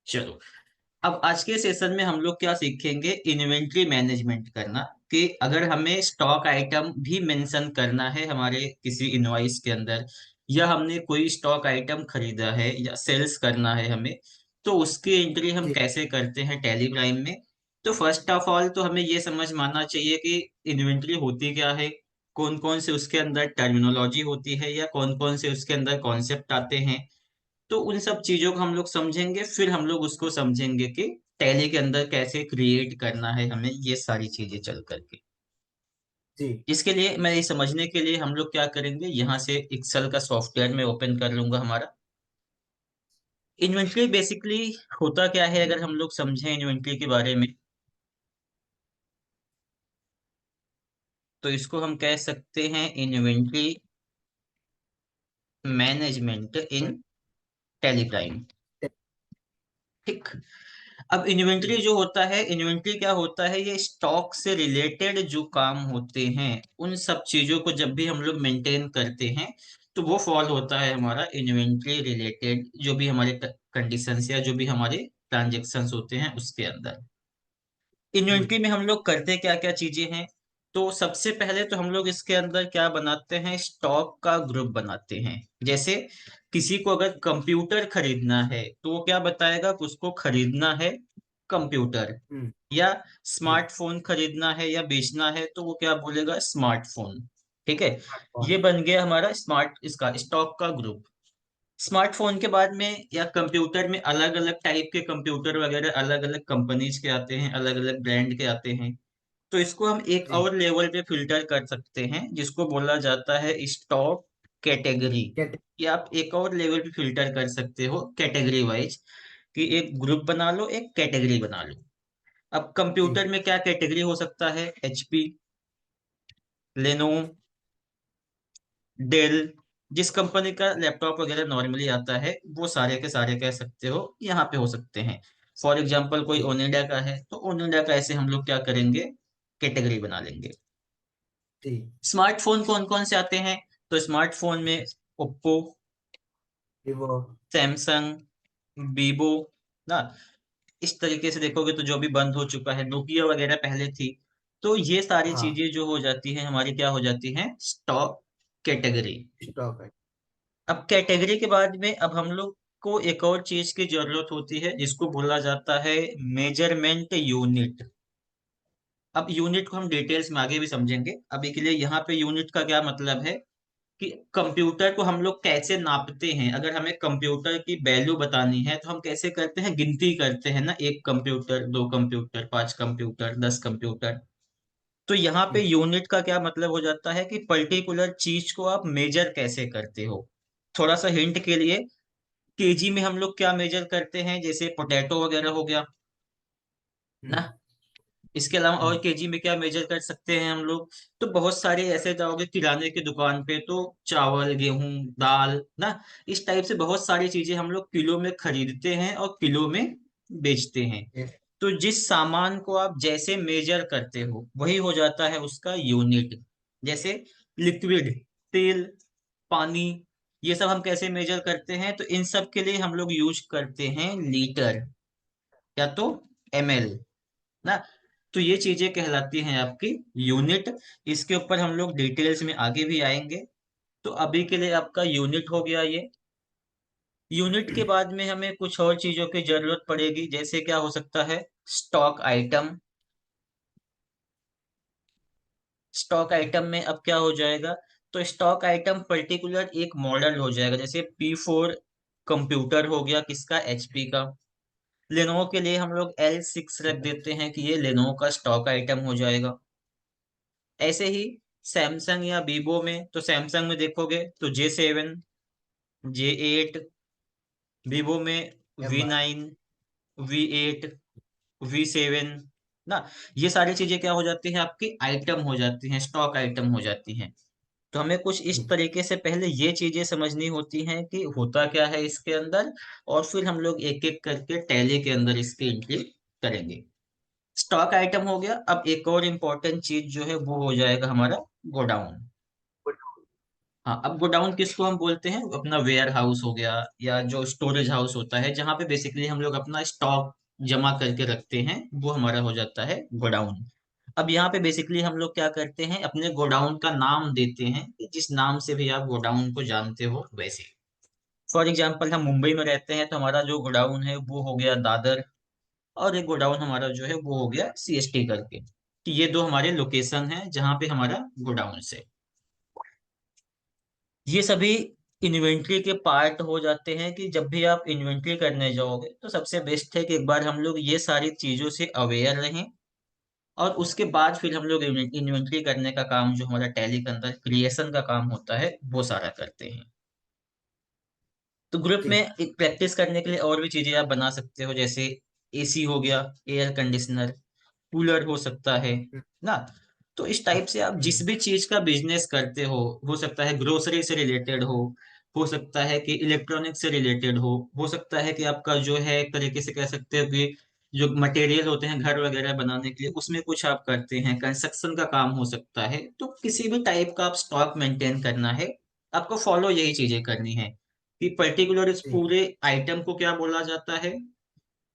चलो, अब आज के सेशन में हम लोग क्या सीखेंगे, इन्वेंट्री मैनेजमेंट करना। कि अगर हमें स्टॉक आइटम भी मेंशन करना है हमारे किसी इनवॉइस के अंदर, या हमने कोई स्टॉक आइटम खरीदा है या सेल्स करना है हमें, तो उसकी एंट्री हम जी कैसे करते हैं टैली प्राइम में। तो फर्स्ट ऑफ ऑल तो हमें ये समझ मानना चाहिए कि इन्वेंट्री होती क्या है, कौन कौन से उसके अंदर टर्मिनोलॉजी होती है या कौन कौन से उसके अंदर कॉन्सेप्ट आते हैं। तो उन सब चीजों को हम लोग समझेंगे, फिर हम लोग उसको समझेंगे कि टैली के अंदर कैसे क्रिएट करना है हमें ये सारी चीजें चल करके। जी इसके लिए मैं ये समझने के लिए हम लोग क्या करेंगे, यहाँ से एक्सेल का सॉफ्टवेयर में ओपन कर लूंगा हमारा। इन्वेंट्री बेसिकली होता क्या है, अगर हम लोग समझें इन्वेंट्री के बारे में, तो इसको हम कह सकते हैं इन्वेंट्री मैनेजमेंट इन टैली प्राइम। ठीक। अब इन्वेंट्री जी जो होता है, इन्वेंट्री क्या होता है, ये स्टॉक से रिलेटेड जो काम होते हैं उन सब चीजों को जब भी हम लोग मेंटेन करते हैं, तो वो फॉल होता है हमारा इन्वेंट्री रिलेटेड, जो भी हमारे कंडीशंस या जो भी हमारे ट्रांजेक्शन्स होते हैं उसके अंदर। इन्वेंट्री हम्म में हम लोग करते क्या क्या चीजें हैं। तो सबसे पहले तो हम लोग इसके अंदर क्या बनाते हैं, स्टॉक का ग्रुप बनाते हैं। जैसे किसी को अगर कंप्यूटर खरीदना है तो वो क्या बताएगा कि उसको खरीदना है कंप्यूटर, हम्म या जी स्मार्टफोन खरीदना है या बेचना है तो वो क्या बोलेगा, स्मार्टफोन। ठीक है। स्मार्टफोन। ये बन गया हमारा स्मार्ट इसका स्टॉक का ग्रुप। स्मार्टफोन के बाद में या कंप्यूटर में अलग अलग टाइप के कंप्यूटर वगैरह अलग अलग कंपनीज के आते हैं, अलग अलग ब्रांड के आते हैं। तो इसको हम एक जी और लेवल पे फिल्टर कर सकते हैं जिसको बोला जाता है स्टॉक कैटेगरी। कैट या आप एक और लेवल पे फिल्टर कर सकते हो कैटेगरी वाइज, कि एक ग्रुप बना लो, एक कैटेगरी बना लो। अब जी कंप्यूटर में क्या कैटेगरी हो सकता है, एचपी, लेनोवो, डेल, जिस कंपनी का लैपटॉप वगैरह नॉर्मली आता है वो सारे के सारे कह सकते हो यहाँ पे हो सकते हैं। फॉर एग्जाम्पल कोई जी ओनिडा का है तो ओनिडा का ऐसे हम लोग क्या करेंगे, कैटेगरी बना लेंगे। जी स्मार्टफोन कौन कौन से आते हैं, तो स्मार्टफोन में ओप्पो, वीवो। सैमसंग, वीवो ना। इस तरीके से देखोगे तो जो भी बंद हो चुका है, नोकिया वगैरह पहले थी। तो ये सारी हाँ चीजें जो हो जाती हैं हमारी क्या हो जाती हैं, स्टॉक कैटेगरी। स्टॉक है। अब कैटेगरी के बाद में अब हम लोग को एक और चीज की जरूरत होती है जिसको बोला जाता है मेजरमेंट यूनिट। अब यूनिट को हम डिटेल्स में आगे भी समझेंगे, अभी के लिए यहाँ पे यूनिट का क्या मतलब है, कि कंप्यूटर को हम लोग कैसे नापते हैं। अगर हमें कंप्यूटर की वैल्यू बतानी है तो हम कैसे करते हैं, गिनती करते हैं ना, एक कंप्यूटर, दो कंप्यूटर, पांच कंप्यूटर, 10 कंप्यूटर। तो यहाँ पे जी यूनिट का क्या मतलब हो जाता है कि पर्टिकुलर चीज को आप मेजर कैसे करते हो। थोड़ा सा हिंट के लिए, केजी में हम लोग क्या मेजर करते हैं, जैसे पोटैटो वगैरह हो गया ना। हम्म इसके अलावा और हम्म केजी में क्या मेजर कर सकते हैं हम लोग, तो बहुत सारे ऐसे जाओगे किराने की दुकान पे तो चावल, गेहूं, दाल ना, इस टाइप से बहुत सारी चीजें हम लोग किलो में खरीदते हैं और किलो में बेचते हैं। ये तो जिस सामान को आप जैसे मेजर करते हो वही हो जाता है उसका यूनिट। जैसे लिक्विड, तेल, पानी, ये सब हम कैसे मेजर करते हैं, तो इन सब के लिए हम लोग यूज करते हैं लीटर या तो एमएल ना। तो ये चीजें कहलाती हैं आपकी यूनिट। इसके ऊपर हम लोग डिटेल्स में आगे भी आएंगे। तो अभी के लिए आपका यूनिट हो गया ये। यूनिट के बाद में हमें कुछ और चीजों की जरूरत पड़ेगी, जैसे क्या हो सकता है, स्टॉक आइटम। स्टॉक आइटम में अब क्या हो जाएगा, तो स्टॉक आइटम पर्टिकुलर एक मॉडल हो जाएगा। जैसे P4 कंप्यूटर हो गया किसका, एचपी का। लेनोवो के लिए हम लोग L6 रख देते हैं कि ये लेनोवो का स्टॉक आइटम हो जाएगा। ऐसे ही सैमसंग या वीवो में, तो सैमसंग में देखोगे तो J7, J8, वीवो में एम V9, V8, V7 ना। ये सारी चीजें क्या हो जाती हैं, आपकी आइटम हो जाती हैं, स्टॉक आइटम हो जाती हैं। तो हमें कुछ इस जी तरीके से पहले ये चीजें समझनी होती हैं कि होता क्या है इसके अंदर, और फिर हम लोग एक एक करके टैली के अंदर इसकी एंट्री करेंगे। स्टॉक आइटम हो गया। अब एक और इम्पोर्टेंट चीज जो है वो हो जाएगा हमारा गोडाउन। हाँ, अब गोडाउन किसको हम बोलते हैं? अपना वेयर हाउस हो गया या जो स्टोरेज हाउस होता है, जहाँ पे बेसिकली हम लोग अपना स्टॉक जमा करके रखते हैं, वो हमारा हो जाता है गोडाउन। अब यहाँ पे बेसिकली हम लोग क्या करते हैं, अपने गोडाउन का नाम देते हैं कि जिस नाम से भी आप गोडाउन को जानते हो वैसे। फॉर एग्जाम्पल, हम मुंबई में रहते हैं तो हमारा जो गोडाउन है वो हो गया दादर, और एक गोडाउन हमारा जो है वो हो गया सीएसटी करके। तो ये दो हमारे लोकेशन है जहाँ पे हमारा गोडाउन है। ये सभी इन्वेंट्री के पार्ट हो जाते हैं कि जब भी आप इन्वेंट्री करने जाओगे तो सबसे बेस्ट है कि एक बार हम लोग ये सारी चीजों से अवेयर रहें, और उसके बाद फिर हम लोग इन्वेंट्री करने का काम, जो हमारा टैली के अंदर क्रिएशन का काम होता है, वो सारा करते हैं। तो ग्रुप में जी। एक प्रैक्टिस करने के लिए और भी चीजें आप बना सकते हो, जैसे एसी हो गया, एयर कंडीशनर, कूलर हो सकता है हम्म। ना। तो इस टाइप से आप जिस हम्म। भी चीज का बिजनेस करते हो सकता है ग्रोसरी से रिलेटेड हो सकता है कि इलेक्ट्रॉनिक से रिलेटेड हो सकता है कि आपका जो है एक तरीके से कह सकते हो कि जो मटेरियल होते हैं घर वगैरह बनाने के लिए, उसमें कुछ आप करते हैं, कंस्ट्रक्शन का काम हो सकता है। तो किसी भी टाइप का आप स्टॉक मेंटेन करना है, आपको फॉलो यही चीजें करनी है कि पर्टिकुलर इस जी। पूरे आइटम को क्या बोला जाता है,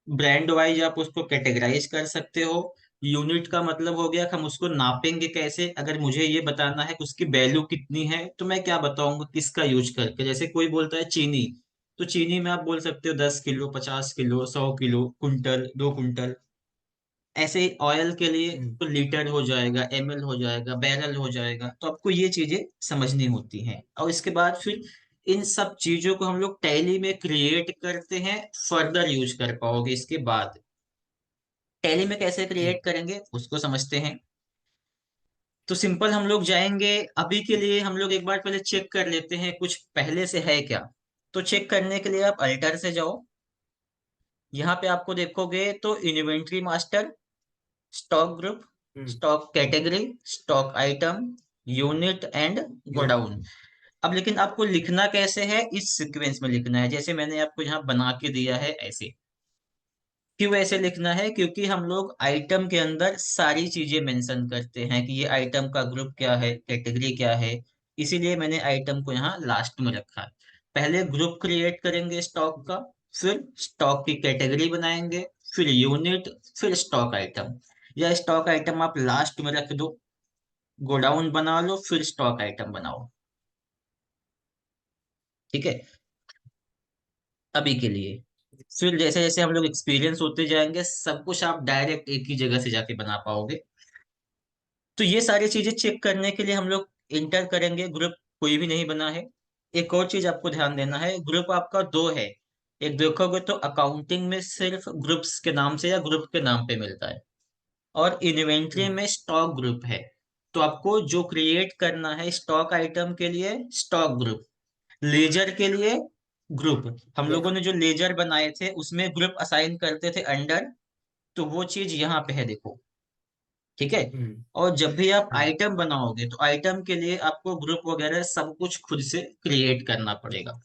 ब्रांड वाइज आप उसको कैटेगराइज कर सकते हो। यूनिट का मतलब हो गया कि हम उसको नापेंगे कैसे, अगर मुझे ये बताना है कि उसकी वैल्यू कितनी है तो मैं क्या बताऊंगा किसका यूज करके। जैसे कोई बोलता है चीनी, तो चीनी में आप बोल सकते हो 10 kilo, 50 kilo, 100 kilo, quintal, 2 quintal. ऐसे ही ऑयल के लिए हम्म। तो लीटर हो जाएगा, एमएल हो जाएगा, बैरल हो जाएगा। तो आपको ये चीजें समझनी होती हैं, और इसके बाद फिर इन सब चीजों को हम लोग टैली में क्रिएट करते हैं, फर्दर यूज कर पाओगे इसके बाद। टैली में कैसे जी। क्रिएट करेंगे उसको समझते हैं। तो सिंपल, हम लोग जाएंगे, अभी के लिए हम लोग एक बार पहले चेक कर लेते हैं कुछ पहले से है क्या। तो चेक करने के लिए आप अल्टर से जाओ, यहाँ पे आपको देखोगे तो inventory master, stock group, hmm. Stock category, stock item, unit and जी। गोडाउन। अब लेकिन आपको लिखना कैसे है, इस सीक्वेंस में लिखना है, जैसे मैंने आपको यहाँ बना के दिया है ऐसे। क्यों ऐसे लिखना है? क्योंकि हम लोग आइटम के अंदर सारी चीजें मेंशन करते हैं कि ये आइटम का ग्रुप क्या है, कैटेगरी क्या है। इसीलिए मैंने आइटम को यहाँ लास्ट में रखा है। पहले ग्रुप क्रिएट करेंगे स्टॉक का, फिर स्टॉक की कैटेगरी बनाएंगे, फिर यूनिट, फिर स्टॉक आइटम। या स्टॉक आइटम आप लास्ट में रख दो, गोडाउन बना लो, फिर स्टॉक आइटम बनाओ। ठीक है, अभी के लिए। फिर जैसे जैसे हम लोग एक्सपीरियंस होते जाएंगे, सब कुछ आप डायरेक्ट एक ही जगह से जाके बना पाओगे। तो ये सारी चीजें चेक करने के लिए हम लोग इंटर करेंगे, ग्रुप कोई भी नहीं बना है। एक और चीज आपको ध्यान देना है, ग्रुप आपका दो है। एक देखोगे तो अकाउंटिंग में सिर्फ ग्रुप्स के नाम से या ग्रुप के नाम पे मिलता है, और इन्वेंट्री हम्म। में स्टॉक ग्रुप है। तो आपको जो क्रिएट करना है स्टॉक आइटम के लिए स्टॉक ग्रुप, लेजर के लिए ग्रुप। हम ले। लोगों ने जो लेजर बनाए थे उसमें ग्रुप असाइन करते थे अंडर, तो वो चीज यहाँ पे है, देखो। ठीक है। हम्म। और जब भी आप हम्म। आइटम बनाओगे तो आइटम के लिए आपको ग्रुप वगैरह सब कुछ खुद से क्रिएट करना पड़ेगा।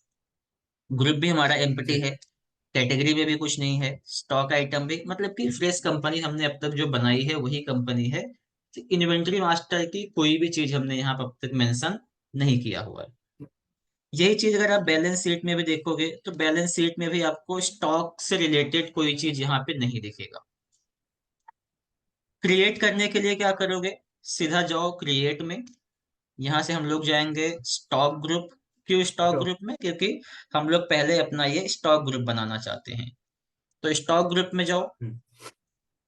ग्रुप भी हमारा एम्प्टी जी। है, कैटेगरी में भी कुछ नहीं है, स्टॉक आइटम भी मतलब कि फ्रेश कंपनी हमने अब तक जो बनाई है वही कंपनी है। इन्वेंट्री मास्टर की कोई भी चीज हमने यहाँ पर अब तक मेंशन नहीं किया हुआ है। यही चीज अगर आप बैलेंस शीट में भी देखोगे तो बैलेंस शीट में भी आपको स्टॉक से रिलेटेड कोई चीज यहाँ पे नहीं दिखेगा। क्रिएट करने के लिए क्या करोगे, सीधा जाओ क्रिएट में, यहाँ से हम लोग जाएंगे स्टॉक ग्रुप। क्यों स्टॉक तो ग्रुप में? क्योंकि हम लोग पहले अपना ये स्टॉक ग्रुप बनाना चाहते हैं। तो स्टॉक ग्रुप में जाओ, हम्म।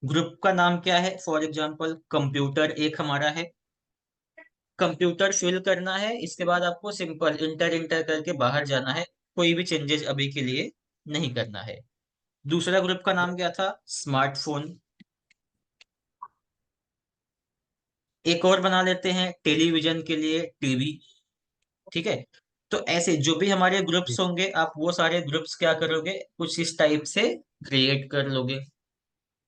ग्रुप का नाम क्या है, फॉर एग्जांपल कंप्यूटर एक हमारा है, कंप्यूटर फिल करना है। इसके बाद आपको सिंपल इंटर इंटर करके बाहर जाना है, कोई भी चेंजेस अभी के लिए नहीं करना है। दूसरा ग्रुप का नाम क्या था, स्मार्टफोन। एक और बना लेते हैं टेलीविजन के लिए टीवी। ठीक है। तो ऐसे जो भी हमारे ग्रुप्स जी। होंगे आप वो सारे ग्रुप्स क्या करोगे, कुछ इस टाइप से क्रिएट कर लोगे।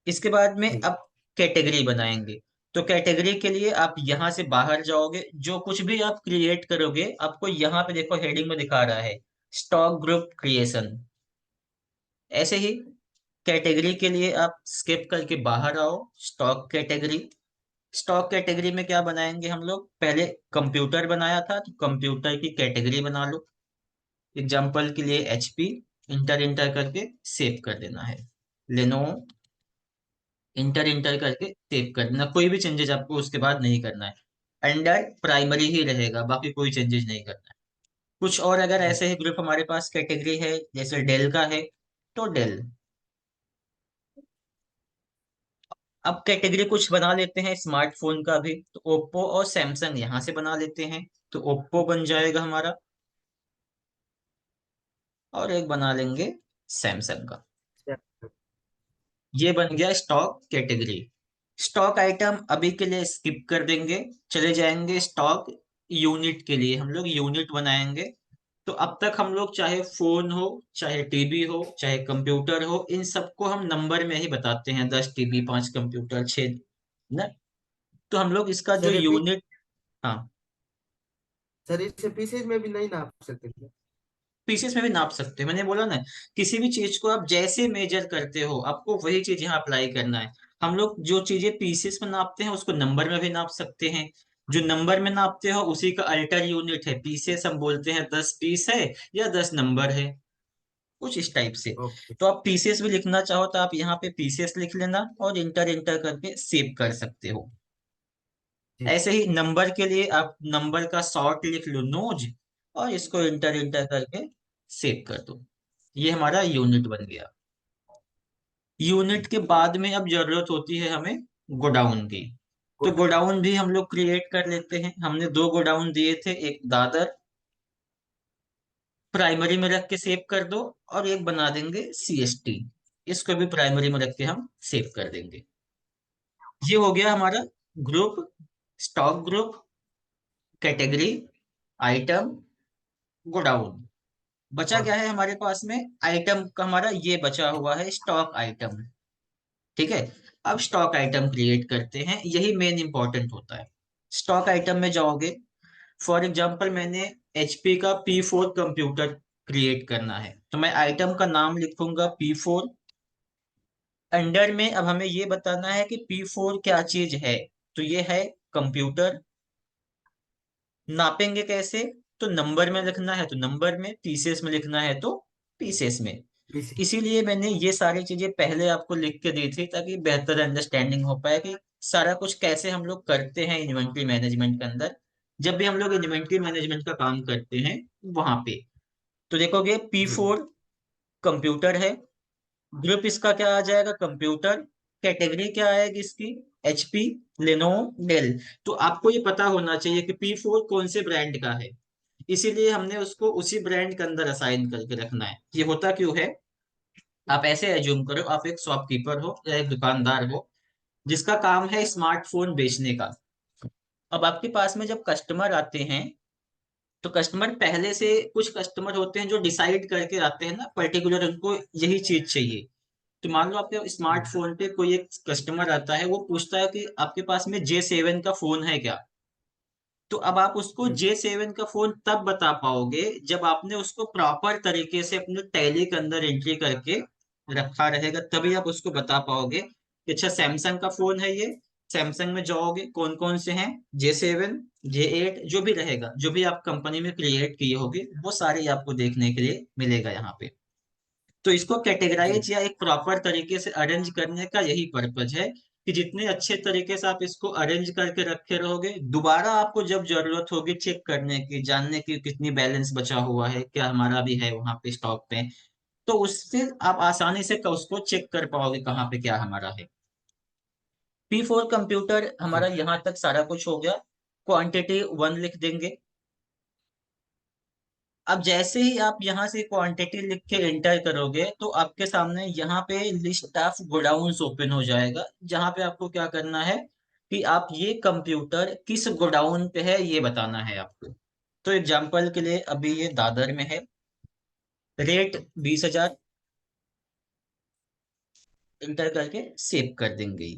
इसके बाद में जी। अब कैटेगरी बनाएंगे। तो कैटेगरी के लिए आप यहाँ से बाहर जाओगे, जो कुछ भी आप क्रिएट करोगे आपको यहाँ पे देखो हेडिंग में दिखा रहा है स्टॉक ग्रुप क्रिएशन। ऐसे ही कैटेगरी के लिए आप स्किप करके बाहर आओ, स्टॉक कैटेगरी, स्टॉक कैटेगरी में क्या बनाएंगे हम लोग, पहले कंप्यूटर बनाया था तो कंप्यूटर की कैटेगरी बना लो। एग्जाम्पल के लिए एचपी, इंटर इंटर करके सेव कर देना है। लेनोवो, इंटर इंटर करके सेव कर देना, कोई भी चेंजेस आपको उसके बाद नहीं करना है। अंडर प्राइमरी ही रहेगा, बाकी कोई चेंजेस नहीं करना है। कुछ और अगर जी। ऐसे ही ग्रुप हमारे पास कैटेगरी है, जैसे डेल का है तो डेल। अब कैटेगरी कुछ बना लेते हैं स्मार्टफोन का भी, तो ओप्पो और सैमसंग यहाँ से बना लेते हैं। तो ओप्पो बन जाएगा हमारा, और एक बना लेंगे सैमसंग का। ये बन गया स्टॉक कैटेगरी। स्टॉक आइटम अभी के लिए स्किप कर देंगे, चले जाएंगे स्टॉक यूनिट के लिए। हम लोग यूनिट बनाएंगे। तो अब तक हम लोग चाहे फोन हो, चाहे टीवी हो, चाहे कंप्यूटर हो, इन सबको हम नंबर में ही बताते हैं, 10 टीबी, 5 कंप्यूटर, 6 ना। तो हम लोग इसका जो सर ये यूनिट, हाँ, सर इसे पीसेज में भी नहीं नाप सकते क्या? पीसेस में भी नाप सकते हैं। मैंने बोला ना, किसी भी चीज को आप जैसे मेजर करते हो आपको वही चीज यहाँ अप्लाई करना है। हम लोग जो चीजें पीसेस में नापते हैं उसको नंबर में भी नाप सकते हैं। जो नंबर में नापते हो उसी का अल्टर यूनिट है पीसेस, हम बोलते हैं 10 पीस है या 10 नंबर है, कुछ इस टाइप से। ओके। तो आप पीसेस भी लिखना चाहो तो आप यहाँ पे पीसेस लिख लेना और इंटर इंटर करके सेव कर सकते हो। जी। ऐसे ही नंबर के लिए आप नंबर का शॉर्ट लिख लो नोज, और इसको इंटर इंटर करके सेव कर दो। ये हमारा यूनिट बन गया। यूनिट के बाद में अब जरूरत होती है हमें गोडाउन की। तो गुड। गोडाउन भी हम लोग क्रिएट कर लेते हैं। हमने दो गोडाउन दिए थे, एक दादर प्राइमरी में रख के सेव कर दो, और एक बना देंगे सीएसटी, इसको भी प्राइमरी में रख के हम सेव कर देंगे। ये हो गया हमारा group, stock group, category, item, godown. बचा क्या और है हमारे पास में, आइटम का हमारा ये बचा हुआ है स्टॉक आइटम। ठीक है। अब स्टॉक आइटम क्रिएट करते हैं, यही मेन इंपॉर्टेंट होता है। स्टॉक आइटम में जाओगे, फॉर एग्जांपल मैंने एचपी का P4 कंप्यूटर क्रिएट करना है, तो मैं आइटम का नाम लिखूंगा P4। अंडर में अब हमें ये बताना है कि P4 क्या चीज है। तो ये है कंप्यूटर। नापेंगे कैसे, तो नंबर में लिखना है तो नंबर में, पीसेस में लिखना है तो पीसेस में। पीसी। इसीलिए मैंने ये सारी चीजें पहले आपको लिख के दी थी, ताकि बेहतर अंडरस्टैंडिंग हो पाए कि सारा कुछ कैसे हम लोग करते हैं इन्वेंट्री मैनेजमेंट के अंदर। जब भी हम लोग इन्वेंट्री मैनेजमेंट का काम करते हैं वहां पे, तो देखोगे जी। P4 कंप्यूटर है, ग्रुप इसका क्या आ जाएगा, कंप्यूटर। कैटेगरी क्या आएगी इसकी, एचपी, लेनोवो, डेल। तो आपको ये पता होना चाहिए कि P4 कौन से ब्रांड का है। इसीलिए हमने उसको उसी ब्रांड के अंदर असाइन करके रखना है। ये होता क्यों है, आप ऐसे एज्यूम करो आप एक शॉपकीपर हो या एक दुकानदार हो जिसका काम है स्मार्टफोन बेचने का। अब आपके पास में जब कस्टमर आते हैं, तो कस्टमर पहले से, कुछ कस्टमर होते हैं जो डिसाइड करके आते हैं ना, पर्टिकुलर उनको यही चीज चाहिए। तो मान लो आपके हम्म। स्मार्टफोन पे कोई एक कस्टमर आता है, वो पूछता है कि आपके पास में J7 का फोन है क्या। तो अब आप उसको जी। J7 का फोन तब बता पाओगे जब आपने उसको प्रॉपर तरीके से अपने टैली के अंदर एंट्री करके रखा रहेगा, तभी आप उसको बता पाओगे कि अच्छा सैमसंग का फोन है ये। सैमसंग में जाओगे, कौन कौन से हैं, J7, J8, जो भी रहेगा, जो भी आप कंपनी में क्रिएट किए होगे वो सारे आपको देखने के लिए मिलेगा यहाँ पे। तो इसको जी। कैटेगराइज या एक प्रॉपर तरीके से अरेंज करने का यही पर्पज है, कि जितने अच्छे तरीके से आप इसको अरेंज करके रखे रहोगे, दोबारा आपको जब जरूरत होगी चेक करने की, जानने की कितनी बैलेंस बचा हुआ है, क्या हमारा भी है वहां पे स्टॉक पे, तो उससे आप आसानी से उसको चेक कर पाओगे कहाँ पे क्या हमारा है। P4 कंप्यूटर हमारा जी। यहाँ तक सारा कुछ हो गया। क्वांटिटी 1 लिख देंगे। अब जैसे ही आप यहाँ से क्वांटिटी लिख के एंटर करोगे, तो आपके सामने यहाँ पे लिस्ट ऑफ गोडाउन्स ओपन हो जाएगा, जहाँ पे आपको क्या करना है कि आप ये कंप्यूटर किस गोडाउन पे है ये बताना है आपको। तो एग्जांपल के लिए अभी ये दादर में है, रेट 20,000, इंटर करके सेव कर देंगे।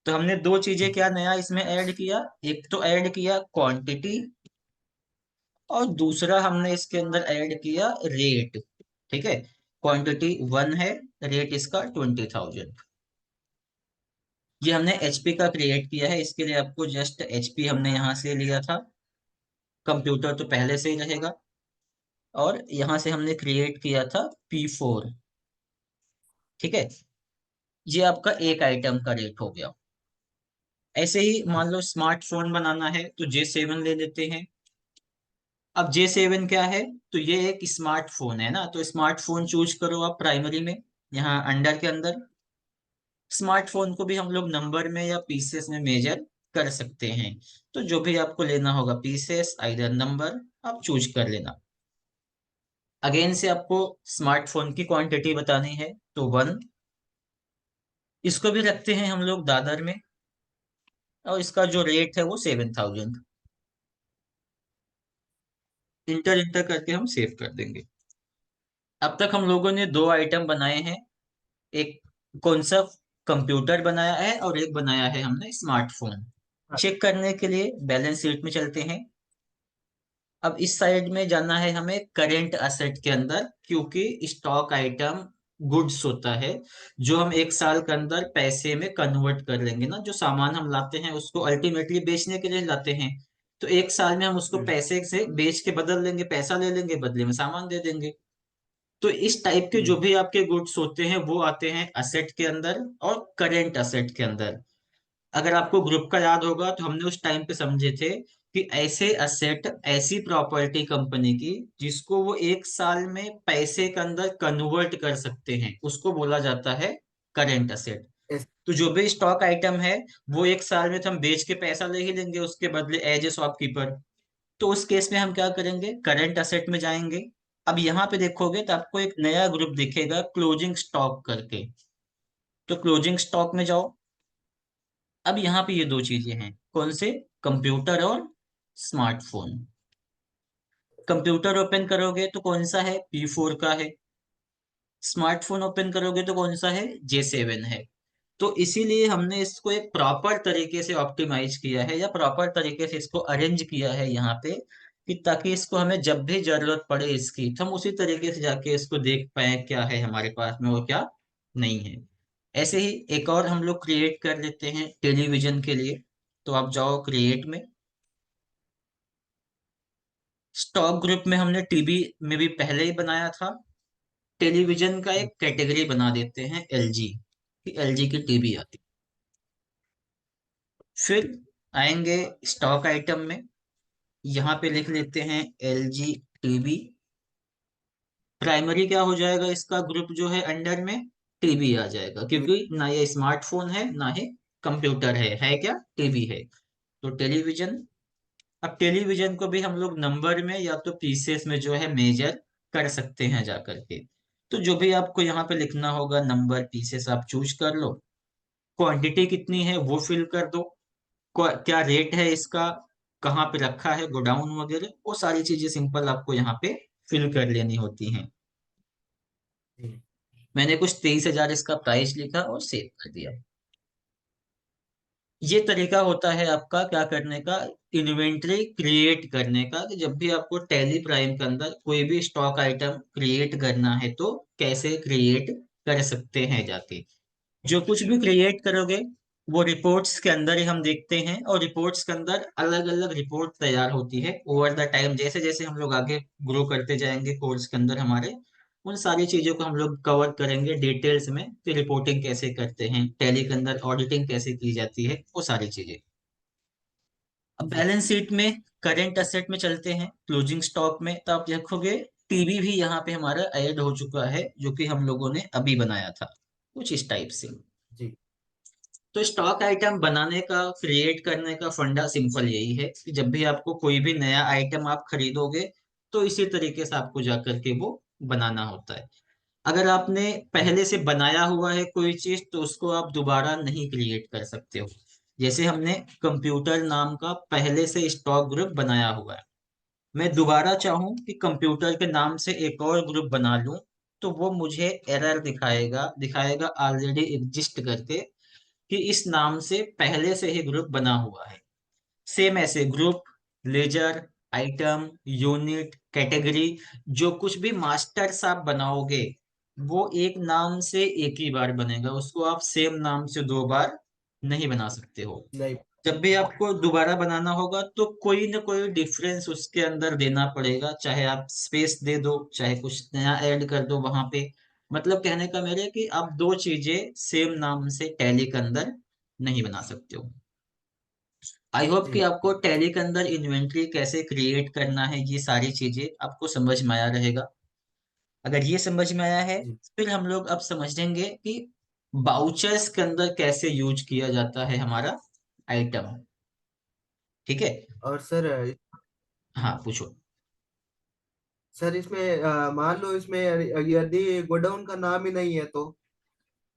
तो हमने दो चीजें क्या नया इसमें ऐड किया, एक तो ऐड किया क्वांटिटी, और दूसरा हमने इसके अंदर ऐड किया रेट। ठीक है। क्वांटिटी 1 है, रेट इसका 20,000। ये हमने एचपी का क्रिएट किया है, इसके लिए आपको जस्ट एचपी हमने यहाँ से लिया था, कंप्यूटर तो पहले से ही रहेगा। और यहाँ से हमने क्रिएट किया था P4। ठीक है, ये आपका एक आइटम का रेट हो गया। ऐसे ही मान लो स्मार्टफोन बनाना है तो J7 ले लेते हैं। अब J7 क्या है, तो ये एक स्मार्टफोन है ना, तो स्मार्टफोन चूज करो आप प्राइमरी में, यहाँ अंडर के अंदर। स्मार्टफोन को भी हम लोग नंबर में या पीसेस में मेजर कर सकते हैं, तो जो भी आपको लेना होगा पीसेस आइदर नंबर, आप चूज कर लेना। अगेन से आपको स्मार्टफोन की क्वांटिटी बतानी है, तो 1। इसको भी रखते हैं हम लोग दादर में, और इसका जो रेट है वो 7,000। इंटर इंटर करके हम सेव कर देंगे। अब तक हम लोगों ने दो आइटम बनाए हैं, एक कौन सा, कंप्यूटर बनाया है, और एक बनाया है हमने स्मार्टफोन। हाँ। चेक करने के लिए बैलेंस शीट में चलते हैं। अब इस साइड में जाना है हमें करेंट असेट के अंदर, क्योंकि स्टॉक आइटम गुड्स होता है जो हम एक साल के अंदर पैसे में कन्वर्ट कर लेंगे ना, जो सामान हम लाते हैं उसको अल्टीमेटली बेचने के लिए लाते हैं, तो एक साल में हम उसको हम्म। पैसे से बेच के बदल लेंगे, पैसा ले लेंगे, बदले में सामान दे देंगे। तो इस टाइप के जो हम्म। भी आपके गुड्स होते हैं वो आते हैं असेट के अंदर और करेंट असेट के अंदर। अगर आपको ग्रुप का याद होगा तो हमने उस टाइम पे समझे थे कि ऐसे असेट, ऐसी प्रॉपर्टी कंपनी की जिसको वो एक साल में पैसे के अंदर कन्वर्ट कर सकते हैं, उसको बोला जाता है करेंट असेट। यस। तो जो भी स्टॉक आइटम है वो एक साल में तो हम बेच के पैसा ले ही लेंगे उसके बदले एज ए शॉपकीपर। तो उस केस में हम क्या करेंगे, करंट असेट में जाएंगे। अब यहाँ पे देखोगे तो आपको एक नया ग्रुप दिखेगा क्लोजिंग स्टॉक करके, तो क्लोजिंग स्टॉक में जाओ। अब यहाँ पे ये दो चीजें हैं, कौन से, कंप्यूटर और स्मार्टफोन। कंप्यूटर ओपन करोगे तो कौन सा है, P4 का है। स्मार्टफोन ओपन करोगे तो कौन सा है, J7 है। तो इसीलिए हमने इसको एक प्रॉपर तरीके से ऑप्टिमाइज किया है, या प्रॉपर तरीके से इसको अरेंज किया है यहाँ पे, कि ताकि इसको हमें जब भी जरूरत पड़े इसकी, तो हम उसी तरीके से जाके इसको देख पाए क्या है हमारे पास में और क्या नहीं है। ऐसे ही एक और हम लोग क्रिएट कर लेते हैं टेलीविजन के लिए। तो आप जाओ क्रिएट में, स्टॉक ग्रुप में हमने टीवी में भी पहले ही बनाया था, टेलीविजन का एक कैटेगरी बना देते हैं एलजी, कि एलजी की टीवी आती। फिर आएंगे स्टॉक आइटम में, यहाँ पे लिख लेते हैं एलजी टीवी। प्राइमरी क्या हो जाएगा, इसका ग्रुप जो है अंडर में टीवी आ जाएगा, क्योंकि ना ये स्मार्टफोन है ना ही कंप्यूटर है क्या, टीवी है। तो टेलीविजन। अब टेलीविजन को भी हम लोग नंबर में या तो पीसेस में जो है मेजर कर सकते हैं जा करके। तो जो भी आपको यहाँ पे लिखना होगा, नंबर पीसेस आप चूज कर लो, क्वांटिटी कितनी है वो फिल कर दो, क्या रेट है इसका, कहाँ पे रखा है गोडाउन वगैरह, वो सारी चीजें सिंपल आपको यहाँ पे फिल कर लेनी होती हैं। जी। मैंने कुछ 23,000 इसका प्राइस लिखा और सेव कर दिया। ये तरीका होता है आपका क्या करने का, इन्वेंटरी क्रिएट करने का, कि जब भी आपको टैली प्राइम के अंदर कोई भी स्टॉक आइटम क्रिएट करना है तो कैसे क्रिएट कर सकते हैं जाके। जो कुछ भी क्रिएट करोगे वो रिपोर्ट्स के अंदर ही हम देखते हैं, और रिपोर्ट्स के अंदर अलग अलग रिपोर्ट तैयार होती है ओवर द टाइम, जैसे जैसे हम लोग आगे ग्रो करते जाएंगे कोर्स के अंदर हमारे, उन सारी चीजों को हम लोग कवर करेंगे डिटेल्स में, कि रिपोर्टिंग कैसे करते हैं, टैली के अंदर ऑडिटिंग कैसे की जाती है, वो सारी चीजें। अब जी। बैलेंस शीट में करेंट असेट में चलते हैं, क्लोजिंग स्टॉक में, तो आप देखोगे टीवी भी यहाँ पे हमारा ऐड हो चुका है, जो कि हम लोगों ने अभी बनाया था, कुछ इस टाइप से। जी। तो स्टॉक आइटम बनाने का, क्रिएट करने का फंडा सिंपल यही है कि जब भी आपको कोई भी नया आइटम आप खरीदोगे तो इसी तरीके से आपको जाकर के वो बनाना होता है। अगर आपने जी। पहले से बनाया हुआ है कोई चीज तो उसको आप दोबारा नहीं क्रिएट कर सकते हो। जैसे हमने कंप्यूटर नाम का पहले से स्टॉक ग्रुप बनाया हुआ है, मैं दोबारा चाहूं कि कंप्यूटर के नाम से एक और ग्रुप बना लूं, तो वो मुझे एरर दिखाएगा, दिखाएगा ऑलरेडी एग्जिस्ट करके, कि इस नाम से पहले से ही ग्रुप बना हुआ है। सेम ऐसे group, ledger, item, unit, category, जो कुछ भी मास्टर्स आप बनाओगे वो एक नाम से एक ही बार बनेगा, उसको आप सेम नाम से दो बार नहीं बना सकते हो। नहीं। जब भी आपको दोबारा बनाना होगा तो कोई ना कोई डिफरेंस उसके अंदर देना पड़ेगा, चाहे आप स्पेस दे दो, चाहे कुछ नया ऐड कर दो वहां पे। मतलब कहने का मेरे कि आप दो चीजें सेम नाम से टैली के अंदर नहीं बना सकते हो। आई होप कि जी आपको टैली के अंदर इन्वेंट्री कैसे क्रिएट करना है ये सारी चीजें आपको समझ में आया रहेगा। अगर ये समझ में आया है, जी। फिर हम लोग अब समझेंगे कि बाउचर्स के अंदर कैसे यूज किया जाता है हमारा आइटम। ठीक है। और सर, हाँ पूछो। सर इसमें मान लो इसमें यदि गोडाउन का नाम ही नहीं है तो?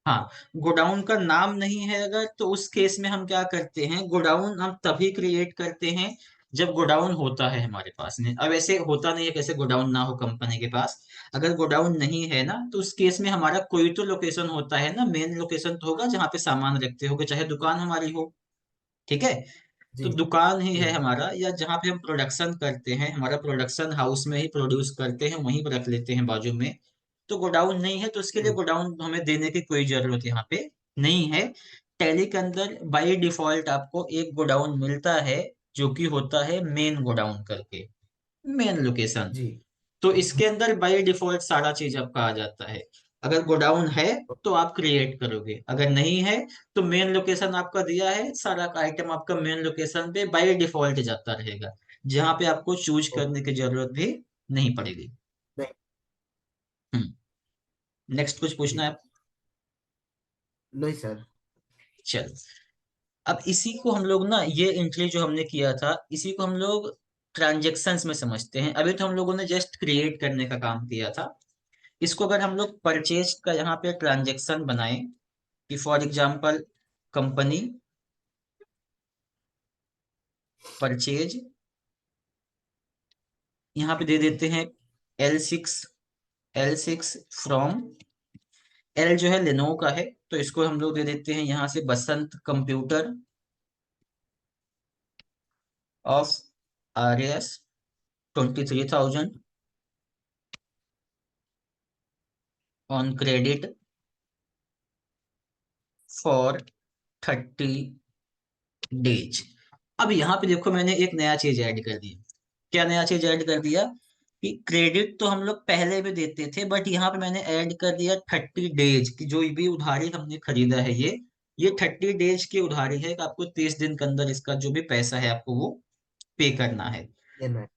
हाँ, गोडाउन का नाम नहीं है अगर, तो उस केस में हम क्या करते हैं, गोडाउन हम तभी क्रिएट करते हैं जब गोडाउन होता है हमारे पास में। अब ऐसे होता नहीं है कैसे गोडाउन ना हो कंपनी के पास। अगर गोडाउन नहीं है ना, तो उस केस में हमारा कोई तो लोकेशन होता है ना, मेन लोकेशन तो होगा जहाँ पे सामान रखते होगे, चाहे दुकान हमारी हो। ठीक है। तो जी दुकान ही जी। है हमारा, या जहाँ पे हम प्रोडक्शन करते हैं, हमारा प्रोडक्शन हाउस में ही प्रोड्यूस करते हैं, वहीं पर रख लेते हैं बाजू में। तो गोडाउन नहीं है तो उसके लिए जी। गोडाउन हमें देने की कोई जरूरत यहाँ पे नहीं है। टैली के अंदर बाय डिफॉल्ट आपको एक गोडाउन मिलता है, जो कि होता है मेन गोडाउन करके, मेन लोकेशन। जी। तो इसके अंदर बाय डिफॉल्ट सारा चीज आपका आ जाता है। अगर गोडाउन है तो आप क्रिएट करोगे, अगर नहीं है तो मेन लोकेशन आपका दिया है, सारा आइटम आपका मेन लोकेशन पे बाय डिफॉल्ट जाता रहेगा, जहाँ पे आपको चूज ओ, करने की जरूरत भी नहीं पड़ेगी। नहीं। नेक्स्ट कुछ पूछना जी। है आप? नहीं सर। चल, अब इसी को हम लोग ना, ये एंट्री जो हमने किया था इसी को हम लोग ट्रांजेक्शन्स में समझते हैं। अभी तो हम लोगों ने जस्ट क्रिएट करने का काम किया था। इसको अगर हम लोग परचेज का यहाँ पे ट्रांजेक्शन बनाएं, कि फॉर एग्जांपल कंपनी परचेज, यहाँ पे दे देते हैं L6, L6 फ्रॉम, एल जो है लेनोवो का है, तो इसको हम लोग दे देते हैं यहाँ से Basant computer of RAS 23,000 on credit for 30 days. अब यहाँ पे देखो मैंने एक नया चीज ऐड कर दिया। क्या नया चीज ऐड कर दिया, कि क्रेडिट तो हम लोग पहले भी देते थे, बट यहाँ पे मैंने ऐड कर दिया 30 डेज की, जो भी उधारी हमने खरीदा है ये 30 डेज की उधारी है, कि आपको 30 दिन के अंदर इसका जो भी पैसा है आपको वो पे करना है। देना है।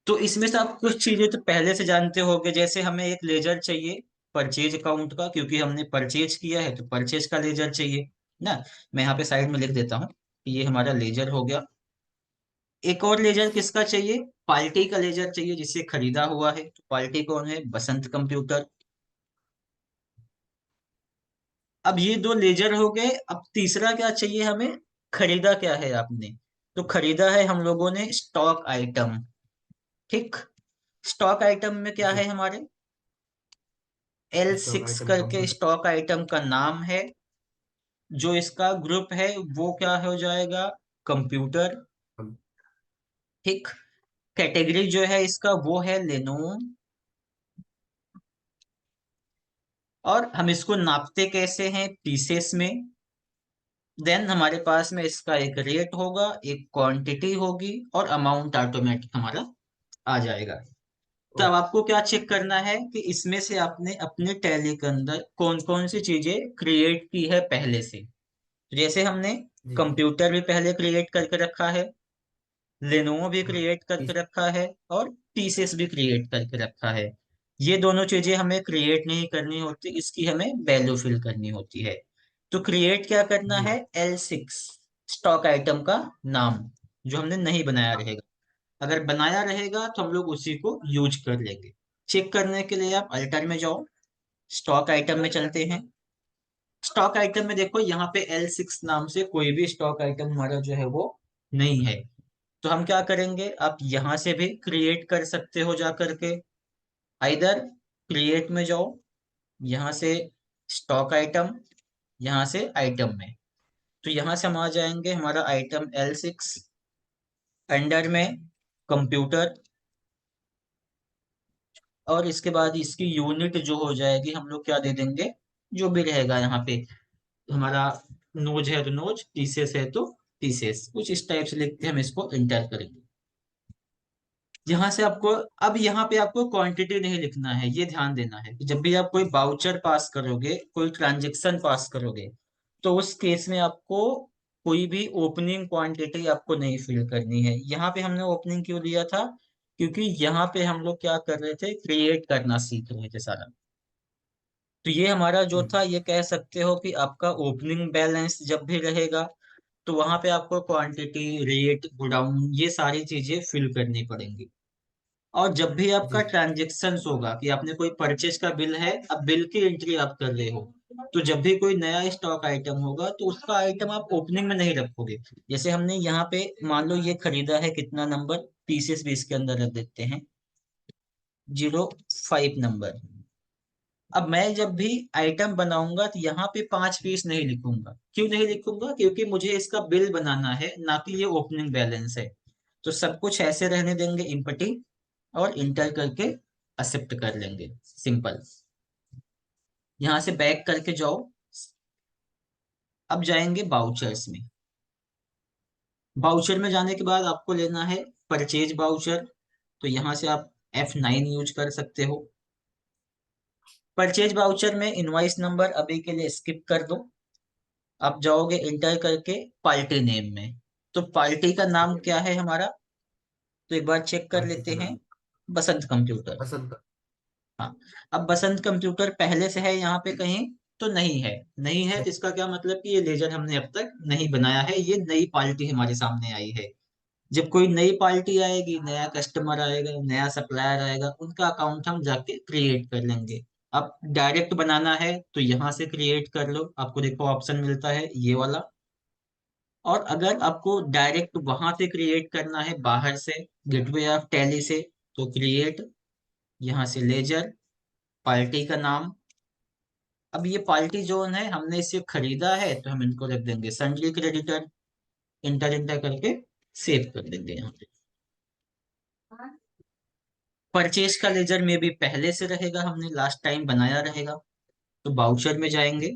तो इसमें से आप कुछ चीजें तो पहले से जानते होंगे, जैसे हमें एक लेजर चाहिए परचेज अकाउंट का, क्योंकि हमने परचेज किया है तो परचेज का लेजर चाहिए ना। मैं यहाँ पे साइड में लिख देता हूँ कि ये हमारा लेजर हो गया। एक और लेजर किसका चाहिए, पार्टी का लेजर चाहिए, जिससे खरीदा हुआ है, तो पार्टी कौन है, बसंत कंप्यूटर। अब ये दो लेजर हो गए, अब तीसरा क्या चाहिए हमें, खरीदा क्या है आपने, तो खरीदा है हम लोगों ने स्टॉक आइटम। ठीक। स्टॉक आइटम में क्या है जी। हमारे, एल स्टॉक सिक्स आइटम करके कंप्यूटर। स्टॉक आइटम का नाम है। जो इसका ग्रुप है वो क्या हो जाएगा, कंप्यूटर। ठीक। कैटेगरी जो है इसका वो है लेनोवो। और हम इसको नापते कैसे हैं, पीसेस में। देन हमारे पास में इसका एक रेट होगा, एक क्वांटिटी होगी, और अमाउंट ऑटोमेटिक हमारा आ जाएगा। तो ओ, अब आपको क्या चेक करना है, कि इसमें से आपने अपने टैली के अंदर कौन कौन सी चीजें क्रिएट की है पहले से। तो जैसे हमने जी। कंप्यूटर भी पहले क्रिएट करके रखा है, लेनोवो भी हाँ। क्रिएट करके इस- रखा है, और पीसेस भी क्रिएट करके रखा है। ये दोनों चीजें हमें क्रिएट नहीं करनी होती, इसकी हमें वैल्यू फिल करनी होती है। तो क्रिएट क्या करना जी है, L6 स्टॉक आइटम का नाम, जो हमने नहीं बनाया रहेगा। अगर बनाया रहेगा तो हम लोग उसी को यूज कर लेंगे। चेक करने के लिए आप अल्टर में जाओ, स्टॉक आइटम में चलते हैं। स्टॉक आइटम में देखो यहाँ पे L6 नाम से कोई भी स्टॉक आइटम हमारा जो है वो नहीं है। तो हम क्या करेंगे, आप यहां से भी क्रिएट कर सकते हो जा करके। आइदर क्रिएट में जाओ, यहां से स्टॉक आइटम, यहां से आइटम में। तो यहां से हम आ जाएंगे हमारा आइटम L6, अंडर में कंप्यूटर, और इसके बाद इसकी यूनिट जो हो जाएगी हम लोग क्या दे देंगे, जो भी रहेगा यहाँ पे हमारा नोज है तो नोज, टीसीएस है तो टीसीएस, कुछ इस टाइप से लिख के हम इसको इंटर करेंगे। यहाँ से आपको, अब यहाँ पे आपको क्वांटिटी नहीं लिखना है, ये ध्यान देना है कि जब भी आप कोई बाउचर पास करोगे, कोई ट्रांजेक्शन पास करोगे, तो उस केस में आपको कोई भी ओपनिंग क्वांटिटी आपको नहीं फिल करनी है। यहाँ पे हमने ओपनिंग क्यों दिया था, क्योंकि यहाँ पे हम लोग क्या कर रहे थे, क्रिएट करना सीख रहे थे सारा। तो ये हमारा जो जी था, ये कह सकते हो कि आपका ओपनिंग बैलेंस जब भी रहेगा, तो वहां पे आपको क्वांटिटी, रेट, गोडाउन, ये सारी चीजें फिल करनी पड़ेंगी। और जब भी आपका जी ट्रांजेक्शन होगा कि आपने कोई परचेज का बिल है, अब बिल की एंट्री आप कर रहे हो, तो जब भी कोई नया स्टॉक आइटम होगा तो उसका आइटम आप ओपनिंग में नहीं रखोगे। जैसे हमने यहाँ पे मान लो ये खरीदा है, कितना नंबर, पीसेस भी इसके अंदर रख देते हैं, 05 नंबर। अब मैं जब भी आइटम बनाऊंगा तो यहाँ पे 5 पीस नहीं लिखूंगा। क्यों नहीं लिखूंगा, क्योंकि मुझे इसका बिल बनाना है, ना कि ये ओपनिंग बैलेंस है। तो सब कुछ ऐसे रहने देंगे इम्पटी, और इंटर करके एक्सेप्ट कर लेंगे, सिंपल। यहां से बैक करके जाओ, अब जाएंगे बाउचर्स में। बाउचर में जाने के बाद आपको लेना है परचेज बाउचर। तो यहां से आप F9 यूज कर सकते हो। परचेज बाउचर में इनवॉइस नंबर अभी के लिए स्किप कर दो। आप जाओगे इंटर करके पार्टी नेम में। तो पार्टी का नाम क्या है हमारा, तो एक बार चेक कर पार्टी लेते का हैं, नाम बसंत कंप्यूटर। बसंत का। हाँ, अब बसंत कंप्यूटर पहले से है यहाँ पे कहीं, तो नहीं है। नहीं है तो इसका क्या मतलब कि ये लेजर हमने अब तक नहीं बनाया है, ये नई पार्टी हमारे सामने आई है। जब कोई नई पार्टी आएगी, नया कस्टमर आएगा, नया सप्लायर आएगा, उनका अकाउंट हम जाके क्रिएट कर लेंगे। अब डायरेक्ट बनाना है तो यहाँ से क्रिएट कर लो, आपको देखो ऑप्शन मिलता है ये वाला। और अगर आपको डायरेक्ट वहां से क्रिएट करना है, बाहर से, गेटवे ऑफ टैली से, तो क्रिएट, यहाँ से लेजर, पार्टी का नाम। अब ये पार्टी जोन है, हमने इसे खरीदा है तो हम इनको रख देंगे सन्ड्री क्रेडिटर। इंटर इंटर करके सेव कर देंगे यहाँ पे। परचेज का लेजर में भी पहले से रहेगा, हमने लास्ट टाइम बनाया रहेगा। तो बाउचर में जाएंगे,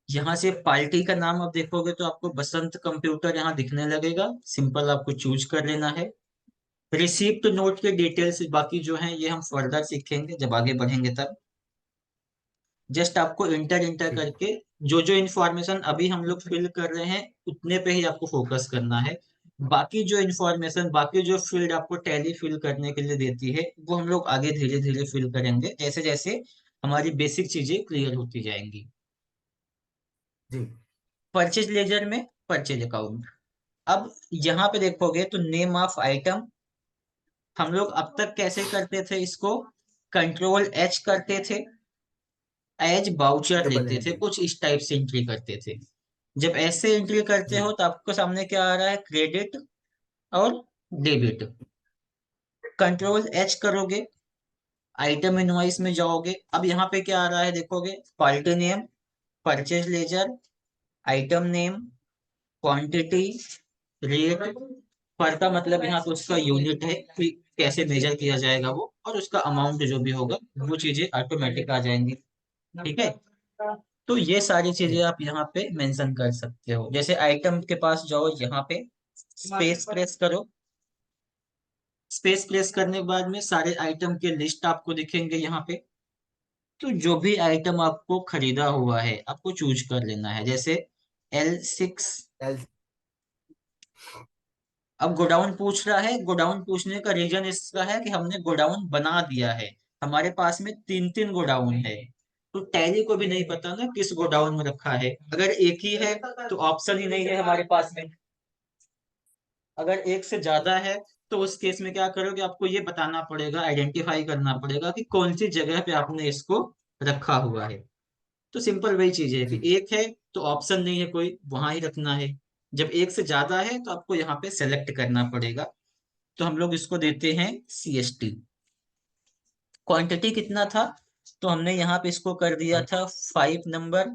यहाँ से पार्टी का नाम अब देखोगे तो आपको बसंत कंप्यूटर यहाँ दिखने लगेगा, सिंपल आपको चूज कर लेना है। रिसीप्ट नोट के डिटेल्स बाकी जो हैं ये हम फर्दर सीखेंगे जब आगे बढ़ेंगे तब। जस्ट आपको इंटर इंटर ठीक करके जो जो इन्फॉर्मेशन अभी हम लोग फिल कर रहे हैं उतने पे ही आपको फोकस करना है। बाकी जो इन्फॉर्मेशन, बाकी जो फील्ड आपको टैली फिल करने के लिए देती है, वो हम लोग आगे धीरे धीरे फिल करेंगे, जैसे जैसे हमारी बेसिक चीजें क्लियर होती जाएंगी। जी परचेज लेजर में परचेज अकाउंट। अब यहाँ पे देखोगे तो नेम ऑफ आइटम, हम लोग अब तक कैसे करते थे इसको, कंट्रोल H करते थे, एज बाउचर डबल लेते थे, एंट्री। कुछ इस टाइप से एंट्री करते थे। जब ऐसे एंट्री करते जी हो तो आपको सामने क्या आ रहा है, क्रेडिट और डेबिट। कंट्रोल H करोगे, आइटम इनवॉइस में जाओगे, अब यहाँ पे क्या आ रहा है देखोगे, party name, purchase laser, item name, quantity, rate. पर का मतलब यहाँ पे उसका यूनिट है कि कैसे मेजर किया जाएगा वो, और उसका अमाउंट जो भी होगा, वो चीजें ऑटोमेटिक आ जाएंगी। ठीक है, तो ये सारी चीजें ठीक आप यहाँ पे मेंशन कर सकते हो। जैसे आइटम के पास जाओ, यहाँ पे स्पेस प्रेस करो। स्पेस प्रेस करने के बाद में सारे आइटम के लिस्ट आपको दिखेंगे यहाँ पे। तो जो भी आइटम आपको खरीदा हुआ है आपको चूज कर लेना है, जैसे L6। एल। अब गोडाउन पूछ रहा है, गोडाउन पूछने का रीजन इसका है कि हमने गोडाउन बना दिया है, हमारे पास में तीन तीन गोडाउन है। तो टैली को भी नहीं पता ना किस गोडाउन में रखा है। अगर एक ही है तो ऑप्शन ही नहीं है हमारे पास में। अगर एक से ज्यादा है तो उस केस में क्या करोगे, आपको ये बताना पड़ेगा, आइडेंटिफाई करना पड़ेगा कि कौन सी जगह पे आपने इसको रखा हुआ है। तो सिंपल वही चीज है कि जी एक है तो ऑप्शन नहीं है कोई, वहां ही रखना है। जब एक से ज्यादा है तो आपको यहाँ पे सेलेक्ट करना पड़ेगा। तो हम लोग इसको देते हैं CST। क्वांटिटी कितना था, तो हमने यहाँ पे इसको कर दिया था 5 नंबर।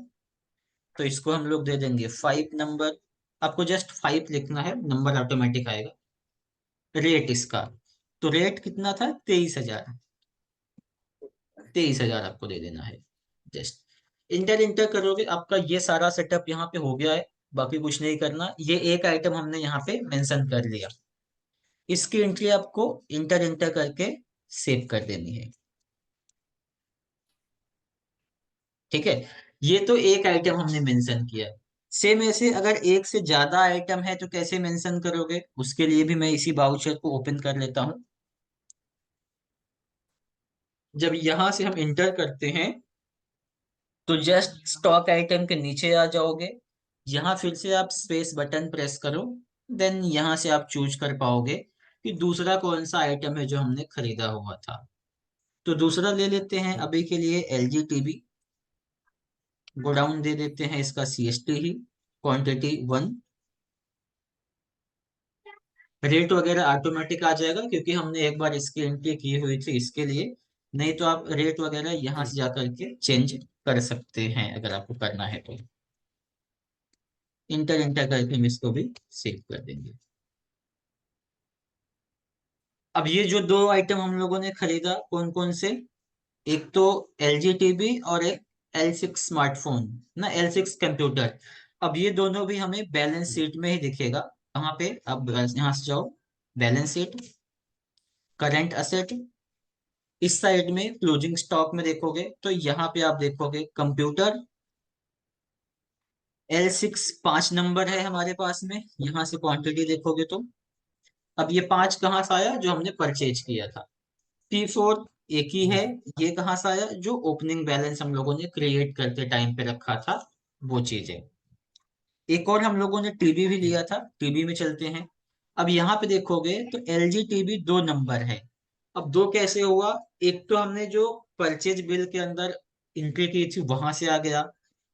तो इसको हम लोग दे देंगे 5 नंबर। आपको जस्ट 5 लिखना है, नंबर ऑटोमेटिक आएगा। रेट इसका, तो रेट कितना था, 23,000। 23,000 आपको दे देना है जस्ट। इंटर इंटर करोगे, आपका ये सारा सेटअप यहाँ पे हो गया है। बाकी कुछ नहीं करना, ये एक आइटम हमने यहाँ पे मेंशन कर लिया। इसकी एंट्री आपको इंटर इंटर करके सेव कर देनी है। ठीक है, ये तो एक आइटम हमने मेंशन किया। सेम ऐसे अगर एक से ज्यादा आइटम है तो कैसे मेंशन करोगे, उसके लिए भी मैं इसी बाउचर को ओपन कर लेता हूं। जब यहां से हम इंटर करते हैं तो जस्ट स्टॉक आइटम के नीचे आ जाओगे। यहाँ फिर से आप स्पेस बटन प्रेस करो। देन यहाँ से आप चूज कर पाओगे कि दूसरा कौन सा आइटम है जो हमने खरीदा हुआ था। तो दूसरा ले लेते हैं जी। अभी के लिए, एल जी टीवी। गोडाउन दे देते हैं इसका सी एस टी ही, क्वांटिटी 1। रेट वगैरह ऑटोमेटिक आ जाएगा क्योंकि हमने एक बार इसकी एंट्री की हुई थी इसके लिए। नहीं तो आप रेट वगैरह यहाँ जी। से जाकर के चेंज कर सकते हैं अगर आपको करना है तो। इंटर इंटर करके हम इसको भी सेव कर देंगे। अब ये जो दो आइटम हम लोगों ने खरीदा कौन कौन से, एक तो एल जी टीवी और एक एल सिक्स स्मार्टफोन, ना एल सिक्स कंप्यूटर। अब ये दोनों भी हमें बैलेंस जी। शीट में ही दिखेगा। कहाँ पे, अब यहाँ से जाओ, बैलेंस शीट, करंट असेट। इस साइड में क्लोजिंग स्टॉक में देखोगे तो यहाँ पे आप देखोगे कंप्यूटर एल सिक्स 5 नंबर है हमारे पास में। यहाँ से क्वांटिटी देखोगे तो अब ये 5 कहाँ से आया, जो हमने परचेज किया था। P4 एक ही है। जी। ये कहाँ से आया, जो ओपनिंग बैलेंस हम लोगों ने क्रिएट करते टाइम पे रखा था, वो चीज है। एक और हम लोगों ने टीवी भी जी। लिया था, टीवी में चलते हैं। अब यहाँ पे देखोगे तो एल जी टीवी 2 नंबर है। अब दो कैसे हुआ, एक तो हमने जो परचेज बिल के अंदर एंट्री की थी वहां से आ गया,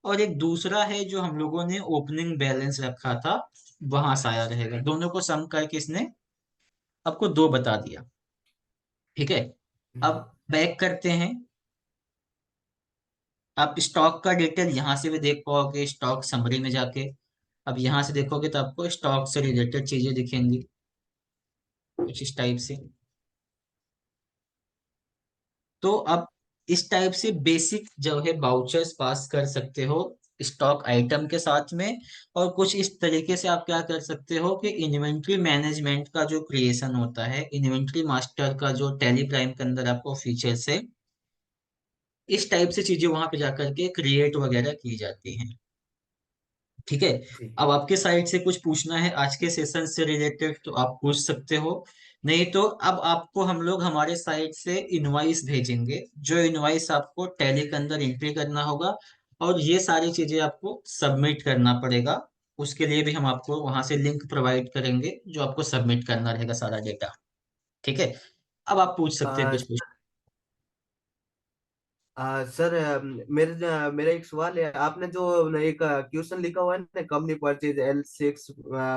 और एक दूसरा है जो हम लोगों ने ओपनिंग बैलेंस रखा था वहां से आया रहेगा। दोनों को सम करके इसने आपको 2 बता दिया। ठीक है, अब जी। बैक करते हैं। आप स्टॉक का डिटेल यहाँ से भी देख पाओगे स्टॉक समरी में जाके। अब यहाँ से देखोगे तो आपको स्टॉक से रिलेटेड चीजें दिखेंगी कुछ इस टाइप से। तो अब इस टाइप से बेसिक जो है बाउचर्स पास कर सकते हो स्टॉक आइटम के साथ में। और कुछ इस तरीके से आप क्या कर सकते हो कि इन्वेंट्री मैनेजमेंट का जो क्रिएशन होता है, इन्वेंट्री मास्टर का जो टैली प्राइम के अंदर आपको फीचर्स है, इस टाइप से चीजें वहां पे जाकर के क्रिएट वगैरह की जाती हैं। ठीक है, जी। अब आपके साइड से कुछ पूछना है आज के सेशन से रिलेटेड तो आप पूछ सकते हो। नहीं तो अब आपको हम लोग हमारे साइड से इनवाइस भेजेंगे, जो इनवाइस आपको टैली के अंदर एंट्री करना होगा, और ये सारी चीजें आपको सबमिट करना पड़ेगा। उसके लिए भी हम आपको वहां से लिंक प्रोवाइड करेंगे जो आपको सबमिट करना रहेगा सारा डेटा। ठीक है, अब आप पूछ सकते हैं आ, कुछ कुछ। सर, मेरा एक सवाल है। आपने जो एक क्वेश्चन लिखा हुआ है ना, company purchase L6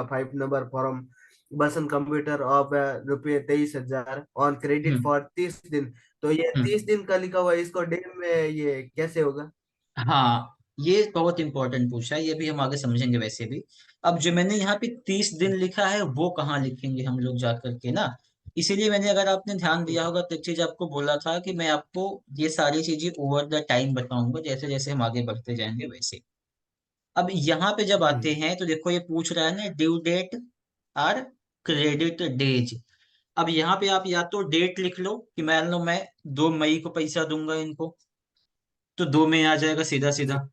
5 number form Basant computer of ₹23,000 on credit hmm. For 30 दिन। तो ये हम्म। 30 दिन का लिखा हुआ है, इसको डे में ये कैसे होगा? हाँ, ये बहुत इंपॉर्टेंट पूछा है, ये भी हम आगे समझेंगे वैसे भी। अब जो मैंने यहाँ पे 30 दिन लिखा है वो कहाँ लिखेंगे हम लोग जा करके ना। इसीलिए मैंने, अगर आपने ध्यान दिया होगा तो एक चीज आपको बोला था कि मैं आपको ये सारी चीजें ओवर द टाइम बताऊंगा, जैसे जैसे हम आगे बढ़ते जाएंगे वैसे। अब यहाँ पे जब जी। आते हैं तो देखो ये पूछ रहा है ना, ड्यू डेट और क्रेडिट डेज। अब यहाँ पे आप या तो डेट लिख लो कि मान लो मैं 2 मई को पैसा दूंगा इनको, तो 2 में आ जाएगा सीधा सीधा जी।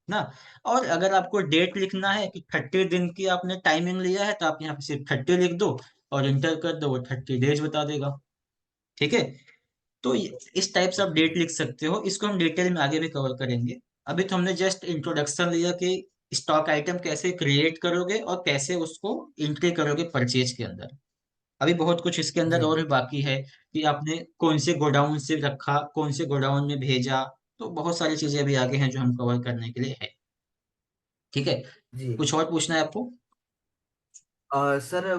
ना। और अगर आपको डेट लिखना है कि 30 दिन की आपने टाइमिंग लिया है तो आप यहाँ पे सिर्फ 30 लिख दो और इंटर कर दो, वो 30 डेज बता देगा। ठीक है, तो इस टाइप से आप ओके। डेट लिख सकते हो, इसको हम डिटेल में आगे भी कवर करेंगे। अभी तो हमने जस्ट इंट्रोडक्शन लिया कि स्टॉक आइटम कैसे क्रिएट करोगे और कैसे उसको एंट्री करोगे परचेज के अंदर। अभी बहुत कुछ इसके अंदर जी। और भी बाकी है कि आपने कौन से गोडाउन से रखा, कौन से गोडाउन में भेजा। तो बहुत सारी चीजें अभी आगे हैं जो हम कवर करने के लिए है। ठीक है, जी। कुछ और पूछना है आपको? सर,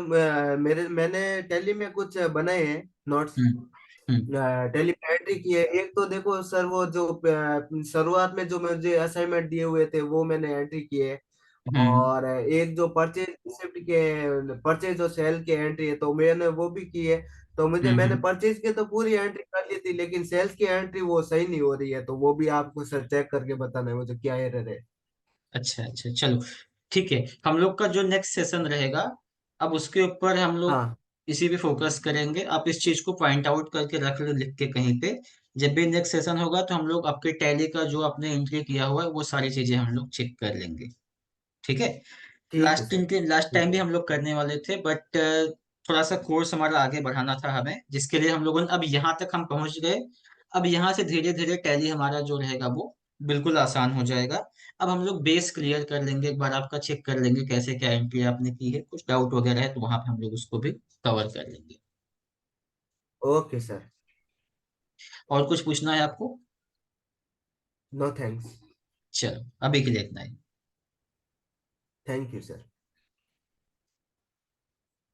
मैंने टैली में कुछ बनाए हैं नोट्स। हम्म। हम्म। टैली में एंट्री की है। एक तो देखो सर, वो जो शुरुआत में जो मुझे असाइनमेंट दिए हुए थे वो मैंने एंट्री किए है। हम्म। और एक जो परचेज रिसिप्ट के परचेज और सेल की एंट्री है तो मैंने वो भी की है। तो मुझे मैंने हम्म। परचेज की तो पूरी एंट्री कर ली थी, लेकिन सेल्स की एंट्री वो सही नहीं हो रही है, तो वो भी आपको सर चेक करके बताना है मुझे क्या एरर है। अच्छा अच्छा, चलो ठीक है। हम लोग का जो नेक्स्ट सेशन रहेगा, अब उसके ऊपर हम लोग हाँ इसी पे फोकस करेंगे। आप इस चीज को पॉइंट आउट करके रख लो लिख के कहीं पे। जब भी नेक्स्ट सेशन होगा तो हम लोग आपके टैली का जो आपने एंट्री किया हुआ है वो सारी चीजें हम लोग चेक कर लेंगे। ठीक है। ठीक है सर। लास्ट ठीक टाइम भी है। हम लोग करने वाले थे, बट थोड़ा सा कोर्स हमारा आगे बढ़ाना था हमें, जिसके लिए हम लोगों ने अब यहाँ तक हम पहुंच गए। अब यहाँ से धीरे धीरे टैली हमारा जो रहेगा वो बिल्कुल आसान हो जाएगा। अब हम लोग बेस क्लियर कर लेंगे, एक बार आपका चेक कर लेंगे कैसे क्या एंट्री आपने की है, कुछ डाउट वगैरह है तो वहां पे हम लोग उसको भी कवर कर लेंगे। Okay sir. और कुछ पूछना है आपको? No thanks. चलो अभी के लिए इतना ही। Thank you sir.